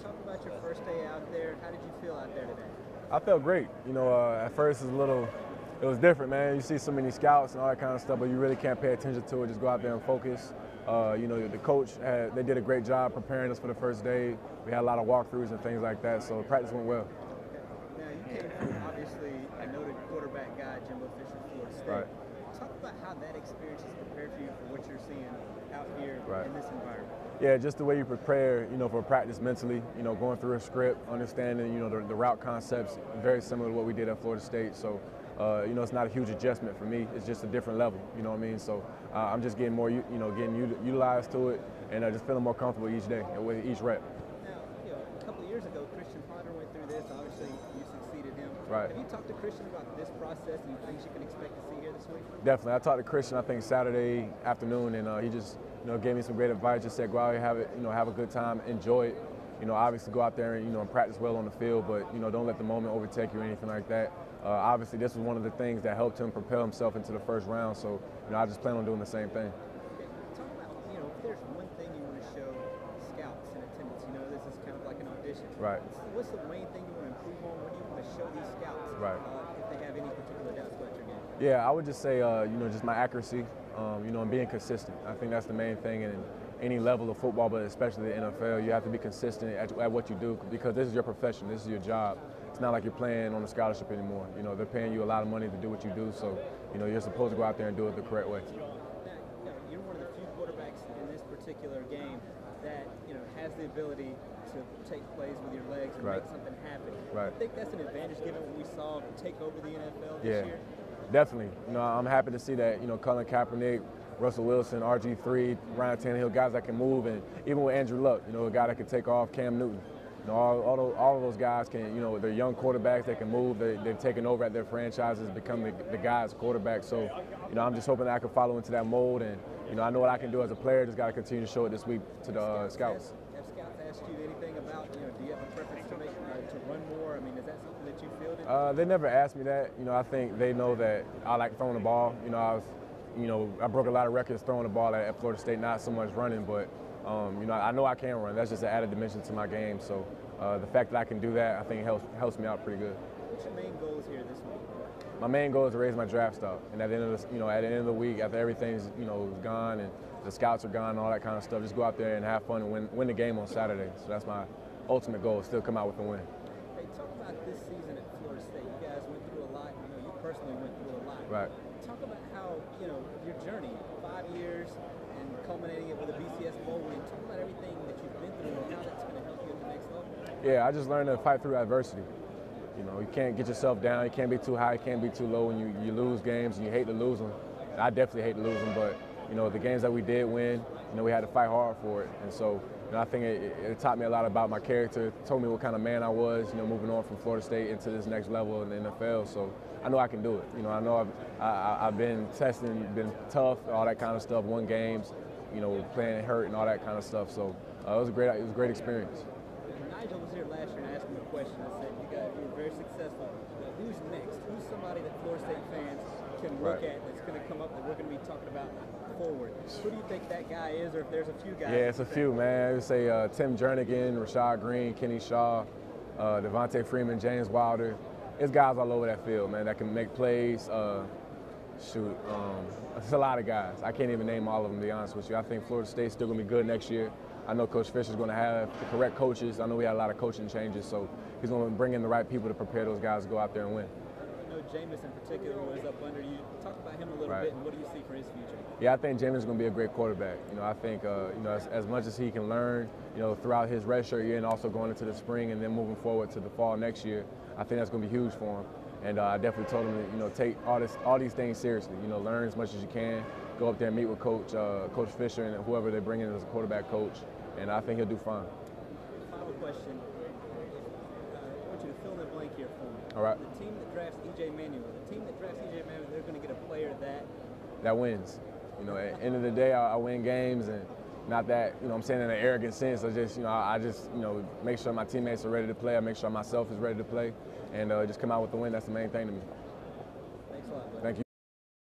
Talk about your first day out there. How did you feel out there today? I felt great. At first it was different, man. You see so many scouts and all that kind of stuff, but you really can't pay attention to it. Just go out there and focus. The coach they did a great job preparing us for the first day. We had a lot of walkthroughs and things like that, so practice went well. Now, you came from, obviously, a noted quarterback guy, Jimbo Fisher, Florida State. Right. Talk about how that experience has prepared for you for what you're seeing out here Right. in this environment. Yeah, just the way you prepare, for practice mentally, going through a script, understanding, the route concepts, very similar to what we did at Florida State. So, it's not a huge adjustment for me. It's just a different level, you know what I mean? So I'm just getting more, getting utilized to it and just feeling more comfortable each day with each rep. Now, a couple of years ago, Christian Ponder went through this. Obviously, you succeeded him. Right. Have you talked to Christian about this process and things you can expect to see here this week? Definitely. I talked to Christian, I think, Saturday afternoon, and he just, gave me some great advice. Just said, go out here, have a good time, enjoy it. Obviously go out there and, practice well on the field, but, don't let the moment overtake you or anything like that. Obviously, this was one of the things that helped him propel himself into the first round, so, I just plan on doing the same thing. Okay. Talk about, if there's one thing you want to show scouts in attendance, this is kind of like an audition. Right. What's the main thing you want to improve on? What do you want to show these scouts Right. If they have any particular doubts about your game? Yeah, I would just say, just my accuracy, and being consistent. I think that's the main thing in any level of football, but especially the NFL. You have to be consistent at what you do because this is your profession, this is your job. It's not like you're playing on a scholarship anymore. They're paying you a lot of money to do what you do, so, you're supposed to go out there and do it the correct way. Now, you're one of the few quarterbacks in this particular game that, has the ability to take plays with your legs and Right. make something happen. Right. I think that's an advantage given what we saw take over the NFL this Yeah. year. Definitely. I'm happy to see that, Colin Kaepernick, Russell Wilson, RG3, Ryan Tannehill, guys that can move, and even with Andrew Luck, a guy that can take off, Cam Newton. All of those guys can, they're young quarterbacks, they can move, they've taken over at their franchises, become the guys quarterback. So, I'm just hoping that I can follow into that mold, and, I know what I can do as a player, just got to continue to show it this week to the scouts. Have scouts asked you anything about, do you have a preference to make to run more? I mean, is that something that you fielded? They never asked me that. I think they know that I like throwing the ball. I broke a lot of records throwing the ball at Florida State, not so much running, but I know I can run. That's just an added dimension to my game. So the fact that I can do that, I think helps me out pretty good. What's your main goals here this week? My main goal is to raise my draft stock, and at the end of the week, after everything's gone and the scouts are gone and all that kind of stuff, just go out there and have fun and win the game on Saturday. So that's my ultimate goal: still come out with a win. Hey, talk about this season at Florida State. You guys went through a lot. You personally went through a lot. Right. Talk about how your journey, 5 years, and culminating it with a BCS bowl win. Talk about everything that you've been through and how that's going to help you at the next level. Yeah, I just learned to fight through adversity. You can't get yourself down. You can't be too high. You can't be too low. When you lose games and you hate to lose them. I definitely hate to lose them, but the games that we did win, we had to fight hard for it. And so I think it taught me a lot about my character. It told me what kind of man I was. Moving on from Florida State into this next level in the NFL. So I know I can do it. I know I've been testing, been tough, all that kind of stuff. Won games, playing hurt and all that kind of stuff. So it was a great experience. Nigel was here last year and asked me a question. I said, you were very successful. Who's next? Who's somebody that Florida State fans can look at that's going to come up that we're going to be talking about forward? Who do you think that guy is, or if there's a few guys? Yeah, it's a few, man. I would say Tim Jernigan, Rashad Green, Kenny Shaw, Devontae Freeman, James Wilder. There's guys all over that field, man, that can make plays. It's a lot of guys. I can't even name all of them, to be honest with you. I think Florida State's still going to be good next year. I know Coach Fisher's going to have the correct coaches. I know we had a lot of coaching changes, so he's going to bring in the right people to prepare those guys to go out there and win. I know Jameis in particular was up under you. Talk about him a little bit, and what do you see for his future? Yeah, I think Jameis is going to be a great quarterback. I think as much as he can learn, throughout his redshirt year and also going into the spring and then moving forward to the fall next year, I think that's going to be huge for him. And I definitely told him to take all these things seriously. Learn as much as you can. Go up there and meet with Coach Fisher and whoever they bring in as a quarterback coach, and I think he'll do fine. Final question. I want you to fill in the blank here for me. All right. The team that drafts E.J. Manuel, they're going to get a player that wins. At the end of the day, I win games, and not that I'm saying in an arrogant sense. I just make sure my teammates are ready to play. I make sure myself is ready to play, and just come out with the win. That's the main thing to me.